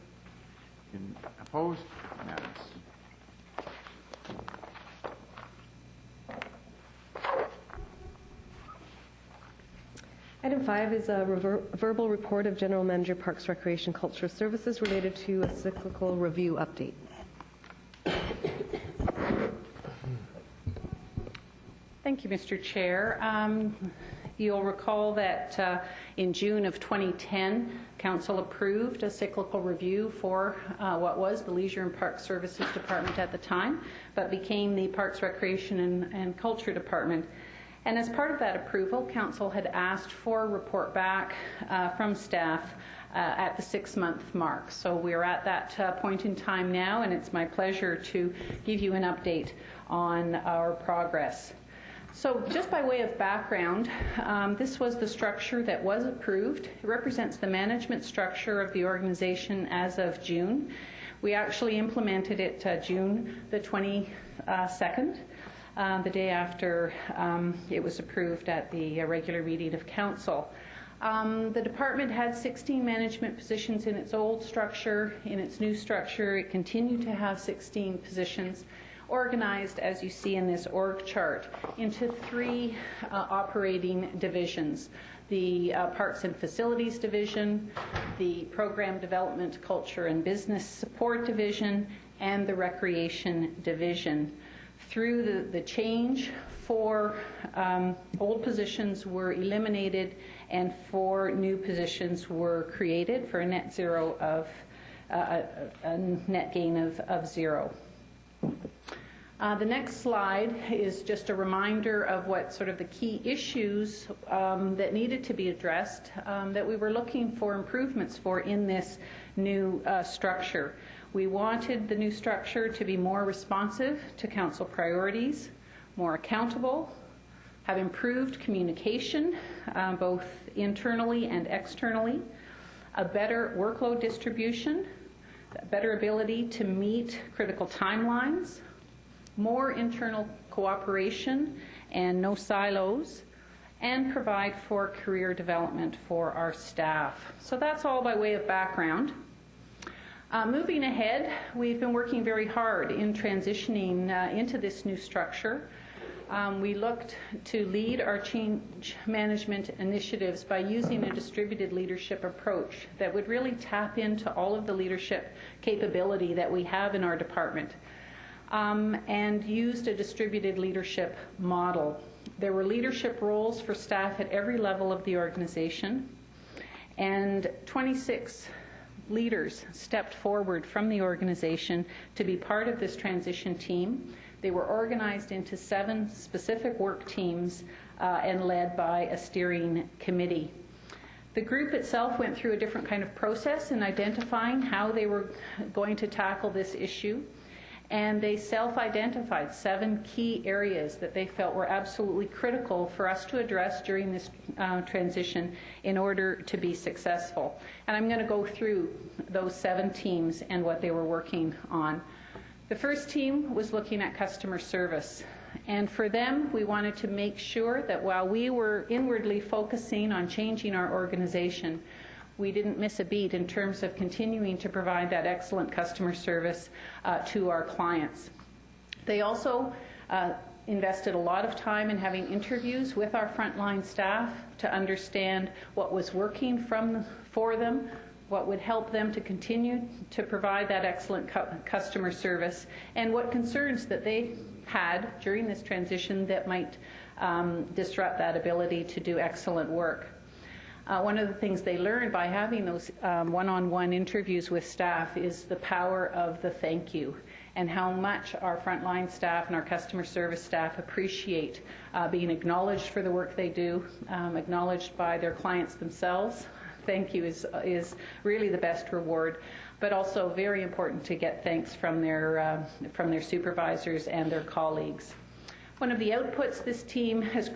Opposed? Unanimous. Item 5 is a verbal report of General Manager Parks, Recreation, Culture Services related to a cyclical review update. Thank you, Mr. Chair. You'll recall that in June of 2010, Council approved a cyclical review for what was the Leisure and Park Services Department at the time, but became the Parks, Recreation and Culture Department. And as part of that approval, Council had asked for a report back from staff at the 6-month mark. So we're at that point in time now, and it's my pleasure to give you an update on our progress. So just by way of background, this was the structure that was approved. It represents the management structure of the organization as of June. We actually implemented it June the 22nd, the day after it was approved at the regular meeting of Council. The department had 16 management positions in its old structure. In its new structure, it continued to have 16 positions, organized, as you see in this org chart, into 3 operating divisions: the Parks and Facilities Division, the Program Development, Culture and Business Support Division, and the Recreation Division. Through the change, 4 old positions were eliminated and 4 new positions were created for a net zero of a net gain of 0. The next slide is just a reminder of what sort of the key issues that needed to be addressed, that we were looking for improvements for in this new structure. We wanted the new structure to be more responsive to council priorities, more accountable, have improved communication, both internally and externally, a better workload distribution, a better ability to meet critical timelines, more internal cooperation and no silos, and provide for career development for our staff. So that's all by way of background. Moving ahead, we've been working very hard in transitioning into this new structure. We looked to lead our change management initiatives by using a distributed leadership approach that would really tap into all of the leadership capability that we have in our department, and used a distributed leadership model. There were leadership roles for staff at every level of the organization, and 26 leaders stepped forward from the organization to be part of this transition team. They were organized into 7 specific work teams and led by a steering committee. The group itself went through a different kind of process in identifying how they were going to tackle this issue, and they self-identified 7 key areas that they felt were absolutely critical for us to address during this transition in order to be successful. And I'm going to go through those 7 teams and what they were working on. The first team was looking at customer service, and for them we wanted to make sure that while we were inwardly focusing on changing our organization, we didn't miss a beat in terms of continuing to provide that excellent customer service to our clients. They also invested a lot of time in having interviews with our frontline staff to understand what was working for them, what would help them to continue to provide that excellent customer service, and what concerns that they had during this transition that might disrupt that ability to do excellent work. One of the things they learned by having those one-on-one interviews with staff is the power of the thank you, and how much our frontline staff and our customer service staff appreciate being acknowledged for the work they do, acknowledged by their clients themselves. Thank you is really the best reward, but also very important to get thanks from their supervisors and their colleagues. One of the outputs this team has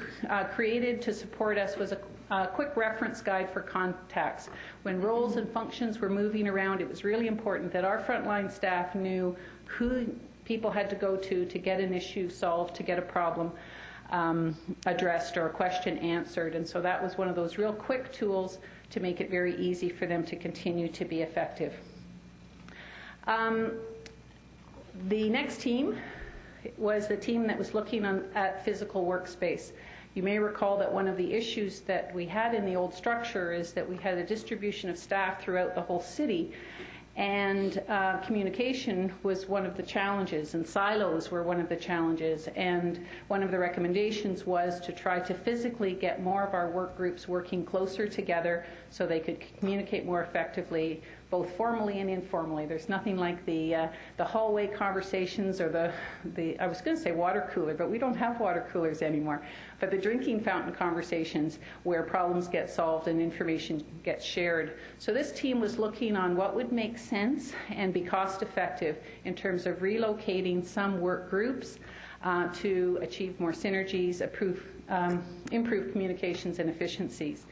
created to support us was a quick reference guide for contacts. When roles and functions were moving around, it was really important that our frontline staff knew who people had to go to get an issue solved, to get a problem addressed or a question answered. And so that was one of those real quick tools to make it very easy for them to continue to be effective. The next team was the team that was looking at physical workspace. You may recall that one of the issues that we had in the old structure is that we had a distribution of staff throughout the whole city, and communication was one of the challenges, and silos were one of the challenges, and one of the recommendations was to try to physically get more of our work groups working closer together so they could communicate more effectively, both formally and informally. There's nothing like the hallway conversations or the I was going to say water cooler, but we don't have water coolers anymore, but the drinking fountain conversations where problems get solved and information gets shared. So this team was looking on what would make sense and be cost effective in terms of relocating some work groups to achieve more synergies, improve communications and efficiencies.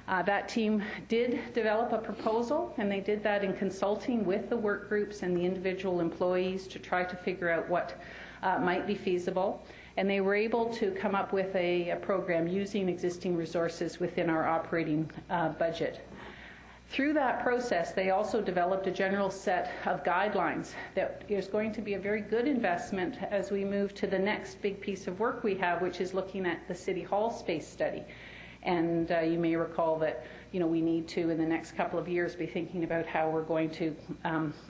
That team did develop a proposal, and they did that in consulting with the work groups and the individual employees to try to figure out what might be feasible. And they were able to come up with a program using existing resources within our operating budget. Through that process, they also developed a general set of guidelines that is going to be a very good investment as we move to the next big piece of work we have, which is looking at the City Hall space study. And you may recall that we need to, in the next couple of years, be thinking about how we're going to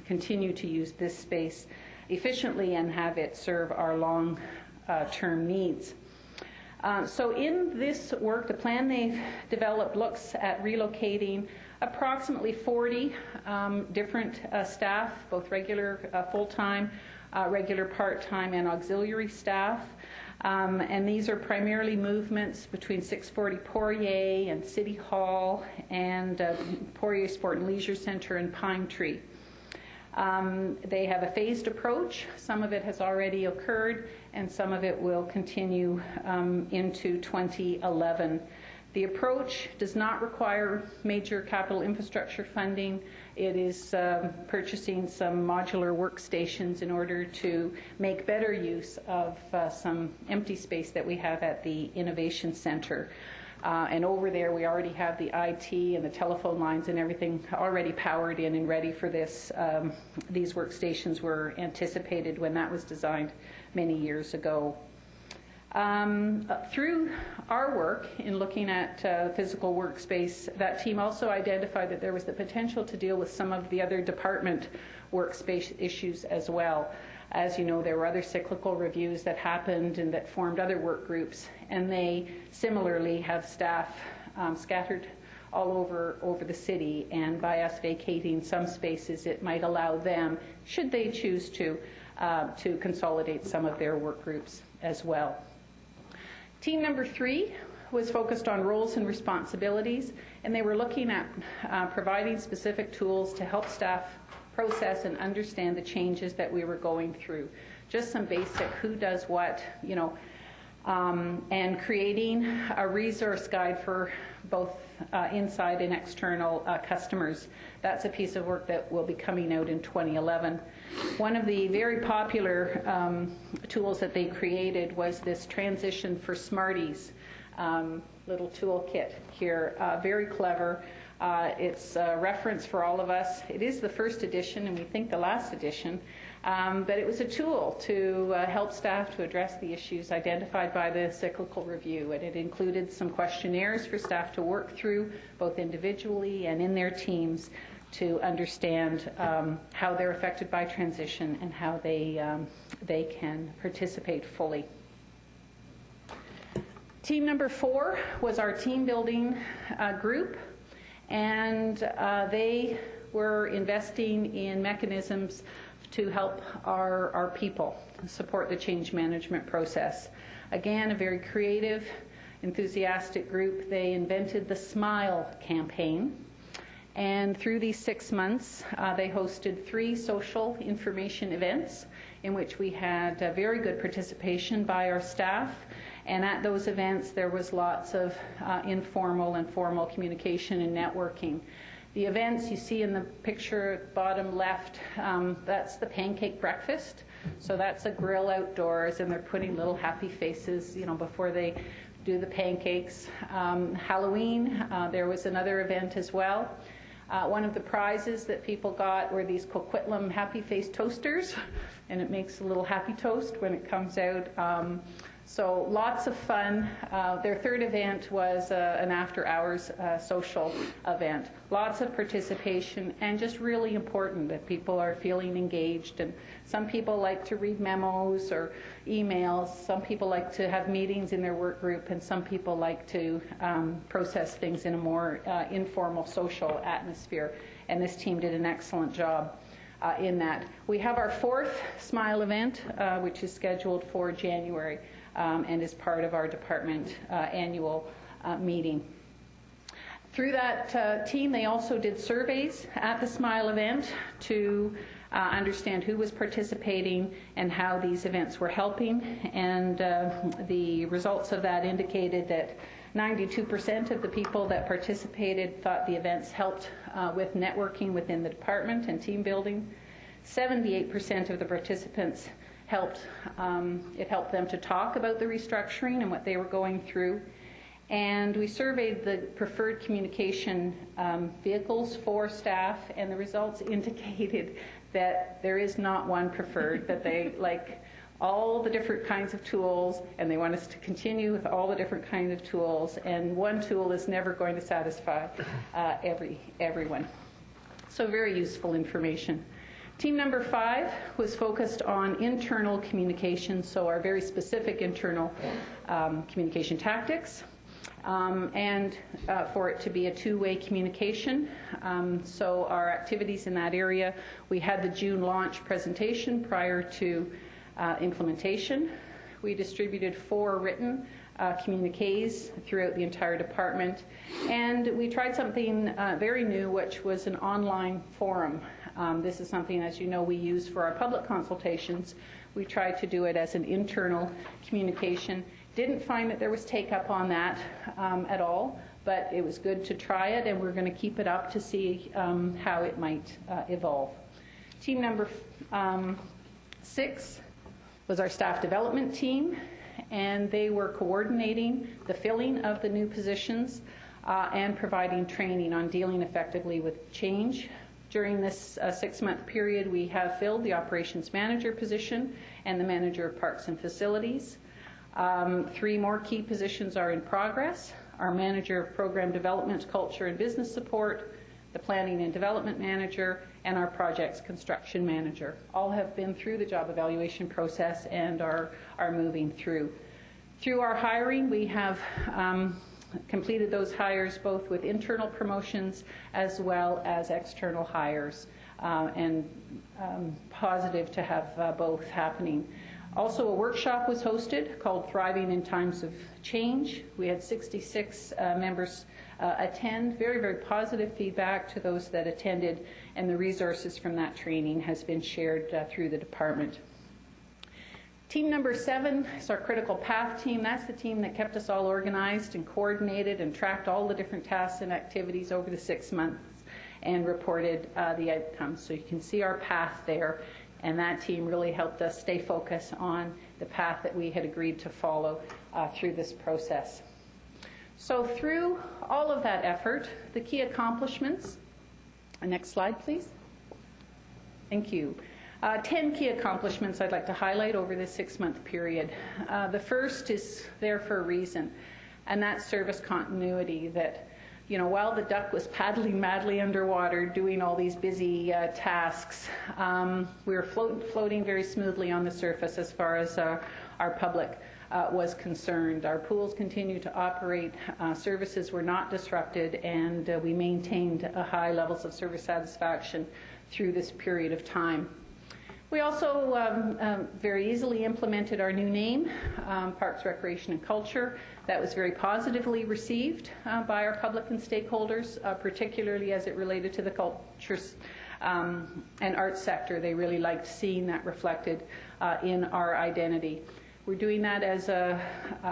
continue to use this space efficiently and have it serve our long-term needs. So in this work, the plan they've developed looks at relocating approximately 40 different staff, both regular full-time, regular part-time, and auxiliary staff. And these are primarily movements between 640 Poirier and City Hall and Poirier Sport and Leisure Centre and Pine Tree. They have a phased approach. Some of it has already occurred, and some of it will continue into 2011. The approach does not require major capital infrastructure funding. It is purchasing some modular workstations in order to make better use of some empty space that we have at the Innovation Centre. And over there we already have the IT and the telephone lines and everything already powered in and ready for this. These workstations were anticipated when that was designed many years ago. Through our work in looking at physical workspace, that team also identified that there was the potential to deal with some of the other department workspace issues as well. As you know, there were other cyclical reviews that happened and that formed other work groups, and they similarly have staff scattered all over the city, and by us vacating some spaces, it might allow them, should they choose to consolidate some of their work groups as well. Team number 3 was focused on roles and responsibilities, and they were looking at providing specific tools to help staff process and understand the changes that we were going through. Just some basic who does what, and creating a resource guide for both inside and external customers. That's a piece of work that will be coming out in 2011. One of the very popular tools that they created was this Transition for Smarties little toolkit here. Very clever. It's a reference for all of us. It is the first edition, and we think the last edition, but it was a tool to help staff to address the issues identified by the Cyclical Review, and it included some questionnaires for staff to work through, both individually and in their teams, to understand how they're affected by transition and how they can participate fully. Team number 4 was our team building group, and they were investing in mechanisms to help our people support the change management process. Again, a very creative, enthusiastic group. They invented the SMILE campaign, and through these 6 months they hosted 3 social information events in which we had very good participation by our staff. And at those events, there was lots of informal and formal communication and networking. The events you see in the picture bottom left, that's the pancake breakfast. So that's a grill outdoors, and they're putting little happy faces, before they do the pancakes. Halloween, there was another event as well. One of the prizes that people got were these Coquitlam Happy Face Toasters, and it makes a little happy toast when it comes out. So lots of fun. Their third event was an after-hours social event. Lots of participation, and just really important that people are feeling engaged. And some people like to read memos or emails. Some people like to have meetings in their work group, and some people like to process things in a more informal social atmosphere. And this team did an excellent job in that. We have our 4th SMILE event, which is scheduled for January. And is part of our department annual meeting. Through that team, they also did surveys at the SMILE event to understand who was participating and how these events were helping. And the results of that indicated that 92% of the people that participated thought the events helped with networking within the department and team building. 78% of the participants it helped them to talk about the restructuring and what they were going through. And we surveyed the preferred communication vehicles for staff, and the results indicated that there is not one preferred, that they like all the different kinds of tools, and they want us to continue with all the different kinds of tools, and one tool is never going to satisfy everyone. So very useful information. Team number 5 was focused on internal communication, so our very specific internal communication tactics. and for it to be a two-way communication. So our activities in that area, we had the June launch presentation prior to implementation. We distributed 4 written communiques throughout the entire department, and we tried something very new, which was an online forum. This is something, as you know, we use for our public consultations. We tried to do it as an internal communication. Didn't find that there was take-up on that at all, but it was good to try it, and we're going to keep it up to see how it might evolve. Team number 6 was our staff development team, and they were coordinating the filling of the new positions and providing training on dealing effectively with change. During this 6-month period, we have filled the operations manager position and the manager of parks and facilities. 3 more key positions are in progress: our manager of program development, culture and business support, the planning and development manager, and our projects construction manager. All have been through the job evaluation process and are moving through. Through our hiring, we have completed those hires both with internal promotions as well as external hires, and positive to have both happening. Also, a workshop was hosted called Thriving in Times of Change. We had 66 members attend. Very, very positive feedback to those that attended, and the resources from that training has been shared through the department. Team number 7 is our critical path team. That's the team that kept us all organized and coordinated and tracked all the different tasks and activities over the 6 months and reported the outcomes. So you can see our path there, and that team really helped us stay focused on the path that we had agreed to follow through this process. So through all of that effort, the key accomplishments, next slide please. Thank you. 10 key accomplishments I'd like to highlight over this 6-month period. The first is there for a reason, and that's service continuity. That, you know, while the duck was paddling madly underwater doing all these busy tasks, we were floating very smoothly on the surface as far as our public was concerned. Our pools continued to operate, services were not disrupted, and we maintained high levels of service satisfaction through this period of time. We also very easily implemented our new name, Parks, Recreation and Culture. That was very positively received by our public and stakeholders, particularly as it related to the culture and arts sector. They really liked seeing that reflected in our identity. We're doing that as a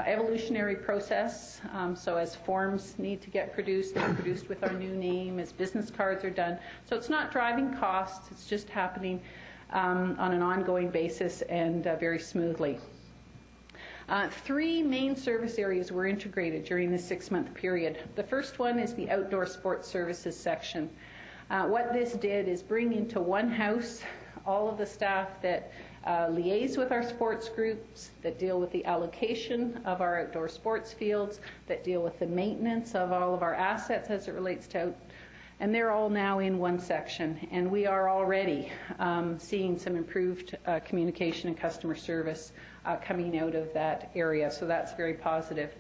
evolutionary process, so as forms need to get produced, they're produced with our new name, as business cards are done. So it's not driving costs, it's just happening on an ongoing basis and very smoothly. 3 main service areas were integrated during this 6-month period. The first one is the outdoor sports services section. What this did is bring into one house all of the staff that liaise with our sports groups, that deal with the allocation of our outdoor sports fields, that deal with the maintenance of all of our assets as it relates to and they're all now in one section, and we are already seeing some improved communication and customer service coming out of that area, so that's very positive.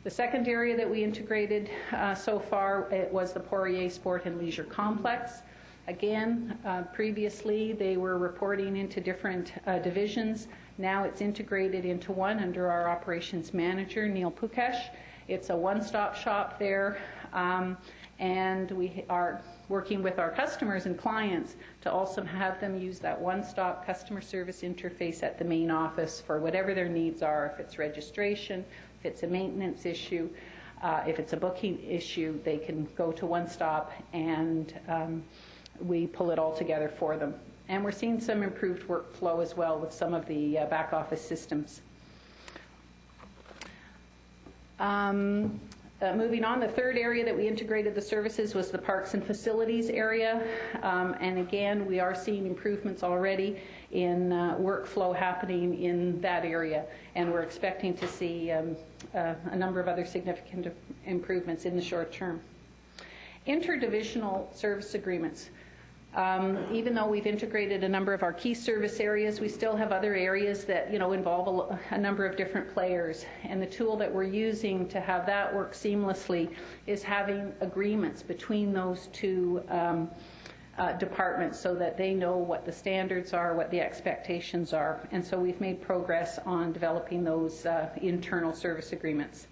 The second area that we integrated so far, it was the Poirier Sport and Leisure Complex. Again, previously they were reporting into different divisions. Now it's integrated into one under our operations manager, Neil Pukesh. It's a one-stop shop there. And we are working with our customers and clients to also have them use that one-stop customer service interface at the main office for whatever their needs are. If it's registration, if it's a maintenance issue, if it's a booking issue, they can go to one stop and we pull it all together for them. And we're seeing some improved workflow as well with some of the back office systems. Moving on, the third area that we integrated the services was the parks and facilities area. And again, we are seeing improvements already in workflow happening in that area. And we're expecting to see a number of other significant improvements in the short term. Interdivisional service agreements. Even though we've integrated a number of our key service areas, we still have other areas that involve a number of different players. And the tool that we're using to have that work seamlessly is having agreements between those two departments so that they know what the standards are, what the expectations are. And so we've made progress on developing those internal service agreements.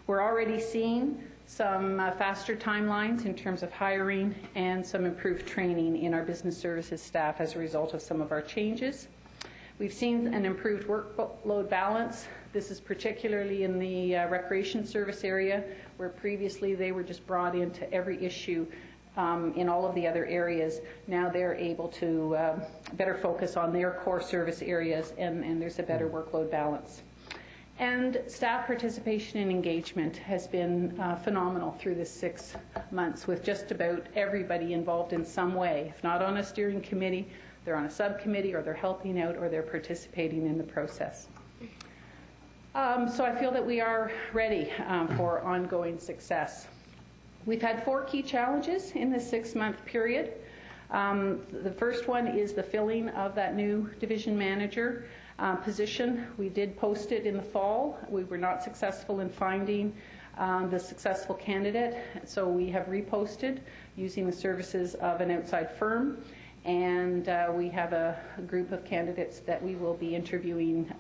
We're already seeing some faster timelines in terms of hiring and some improved training in our business services staff as a result of some of our changes. We've seen an improved workload balance. This is particularly in the recreation service area, where previously they were just brought into every issue in all of the other areas. Now they're able to better focus on their core service areas, and there's a better workload balance. And staff participation and engagement has been phenomenal through this 6 months, with just about everybody involved in some way. If not on a steering committee, they're on a subcommittee, or they're helping out, or they're participating in the process. So I feel that we are ready for ongoing success. We've had 4 key challenges in this 6-month period. The first one is the filling of that new division manager position. We did post it in the fall. We were not successful in finding the successful candidate, so we have reposted using the services of an outside firm, and we have a group of candidates that we will be interviewing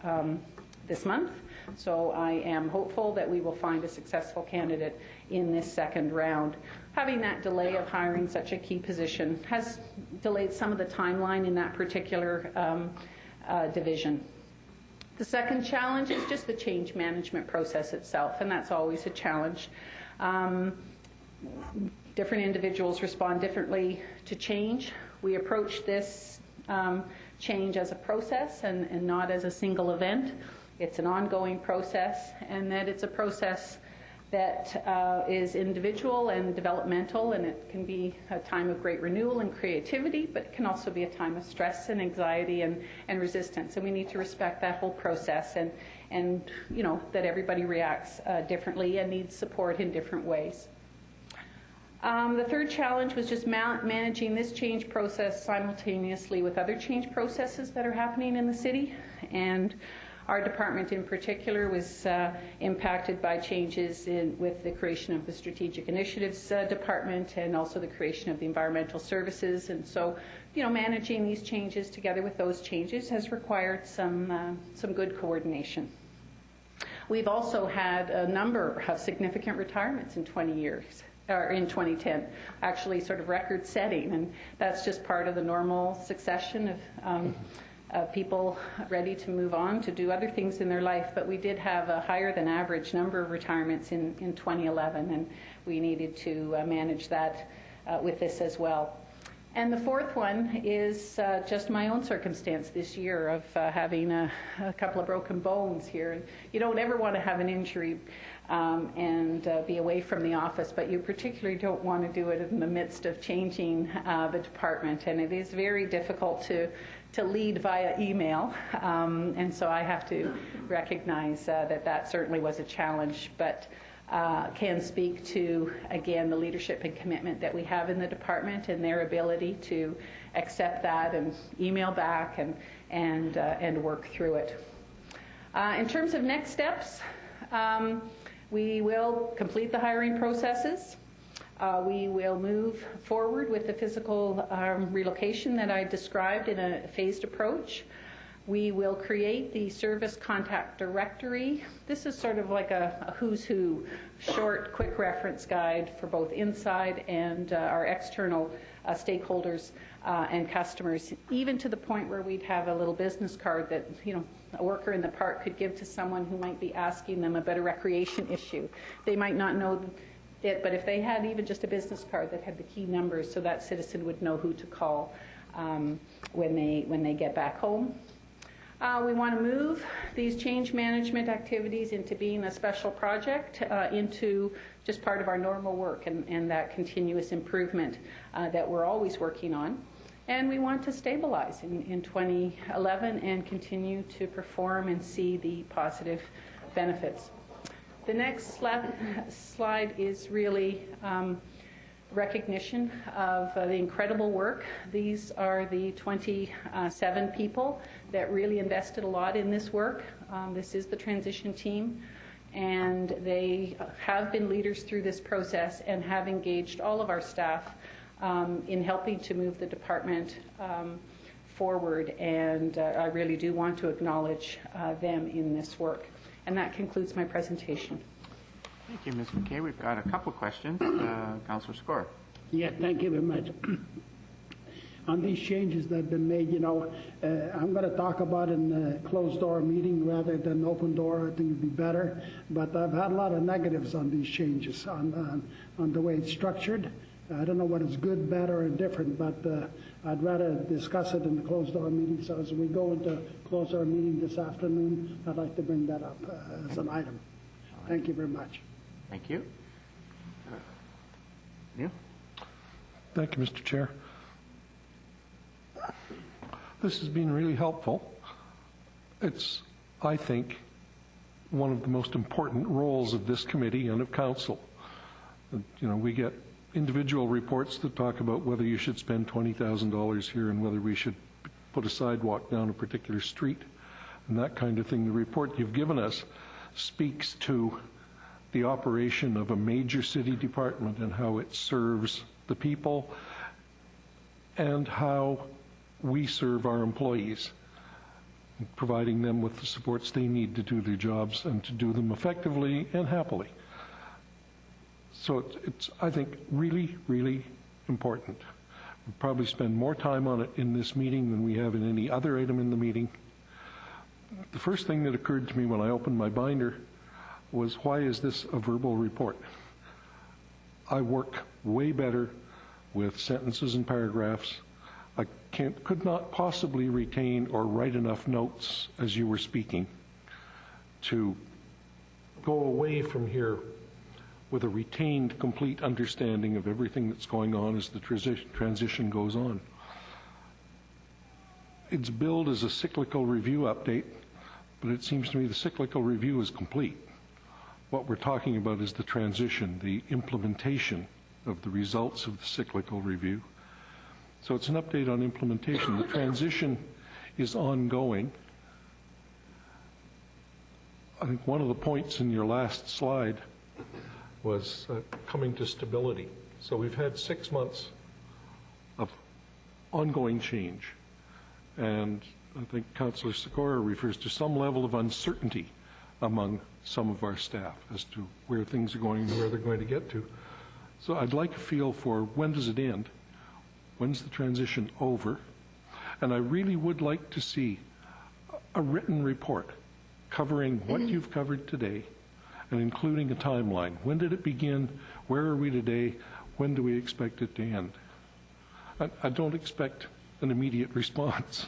this month. So I am hopeful that we will find a successful candidate in this second round. Having that delay of hiring such a key position has delayed some of the timeline in that particular division. The second challenge is just the change management process itself, and that's always a challenge. Different individuals respond differently to change. We approach this change as a process and not as a single event. It's an ongoing process, and that it's a process that is individual and developmental, and it can be a time of great renewal and creativity, but it can also be a time of stress and anxiety and resistance. And we need to respect that whole process, and that everybody reacts differently and needs support in different ways. The third challenge was just managing this change process simultaneously with other change processes that are happening in the city. And our department in particular was impacted by changes with the creation of the Strategic Initiatives Department, and also the creation of the Environmental Services. And so, managing these changes together with those changes has required some good coordination. We've also had a number of significant retirements in 2010, actually sort of record-setting, and that's just part of the normal succession of people ready to move on to do other things in their life. But we did have a higher than average number of retirements in 2011, and we needed to manage that with this as well. And the fourth one is just my own circumstance this year of having a couple of broken bones here. And you don't ever want to have an injury and be away from the office, but you particularly don't want to do it in the midst of changing the department. And it is very difficult to lead via email, and so I have to recognize that certainly was a challenge, but can speak to, again, the leadership and commitment that we have in the department and their ability to accept that and email back and work through it. In terms of next steps, we will complete the hiring processes. We will move forward with the physical relocation that I described in a phased approach. We will create the service contact directory. This is sort of like a who's who, short, quick reference guide for both inside and our external stakeholders and customers, even to the point where we'd have a little business card that a worker in the park could give to someone who might be asking them about a recreation issue. They might not know it, but if they had even just a business card that had the key numbers, so that citizen would know who to call when they get back home. We want to move these change management activities into being a special project, into just part of our normal work and that continuous improvement that we're always working on. And we want to stabilize in 2011 and continue to perform and see the positive benefits. The next slide is really recognition of the incredible work. These are the 27 people that really invested a lot in this work. This is the transition team, and they have been leaders through this process and have engaged all of our staff in helping to move the department forward, and I really do want to acknowledge them in this work. And that concludes my presentation. Thank you, Ms. McKay. We've got a couple of questions. Councillor Score. Yeah, thank you very much. On these changes that have been made, you know, I'm going to talk about in a closed-door meeting rather than open door. I think it'd be better. But I've had a lot of negatives on these changes, on the way it's structured. I don't know what is good, bad, or indifferent, but I'd rather discuss it in the closed-door meeting. So as we go into closed-door meeting this afternoon, I'd like to bring that up as an item. Thank you very much. Thank you. Neil? Thank you, Mr. Chair. This has been really helpful. It's, I think, one of the most important roles of this committee and of council. You know, we get individual reports that talk about whether you should spend $20,000 here and whether we should put a sidewalk down a particular street and that kind of thing. The report you've given us speaks to the operation of a major city department and how it serves the people and how we serve our employees, providing them with the supports they need to do their jobs and to do them effectively and happily. So it's I think, really, really important. We'll probably spend more time on it in this meeting than we have in any other item in the meeting. The first thing that occurred to me when I opened my binder was, why is this a verbal report? I work way better with sentences and paragraphs. I could not possibly retain or write enough notes as you were speaking to go away from here with a retained, complete understanding of everything that's going on as the transition goes on. It's billed as a cyclical review update, but it seems to me the cyclical review is complete. What we're talking about is the transition, the implementation of the results of the cyclical review. So it's an update on implementation. The transition is ongoing. I think one of the points in your last slide was coming to stability. So we've had 6 months of ongoing change. And I think Councillor Sikora refers to some level of uncertainty among some of our staff as to where things are going and where they're going to get to. So I'd like a feel for, when does it end? When's the transition over? And I really would like to see a written report covering what you've covered today and including a timeline. When did it begin? Where are we today? When do we expect it to end? I don't expect an immediate response.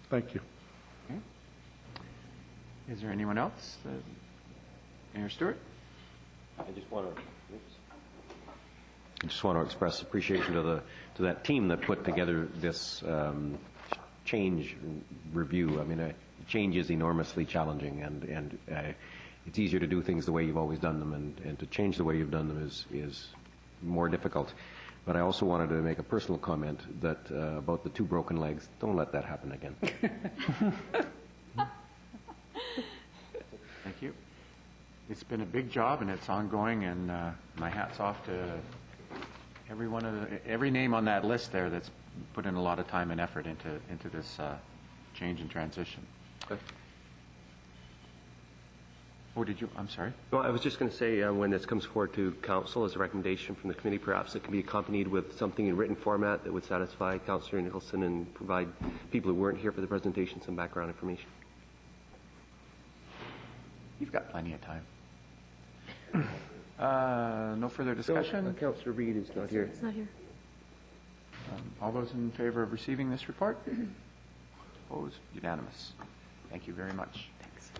Thank you. Okay. Is there anyone else? Mayor Stewart? I just want to express appreciation to that team that put together this change review. I mean, change is enormously challenging, and it's easier to do things the way you've always done them, and to change the way you've done them is more difficult. But I also wanted to make a personal comment that about the 2 broken legs. Don't let that happen again. Thank you. It's been a big job, and it's ongoing, and my hat's off to every name on that list there that's put in a lot of time and effort into this change and transition. Or did you? I'm sorry. Well, I was just going to say, when this comes forward to council as a recommendation from the committee, perhaps it can be accompanied with something in written format that would satisfy Councillor Nicholson and provide people who weren't here for the presentation some background information. You've got plenty of time. No further discussion? So, Councillor Reid is not here. It's not here. All those in favor of receiving this report? Opposed? Unanimous. Thank you very much. Thanks.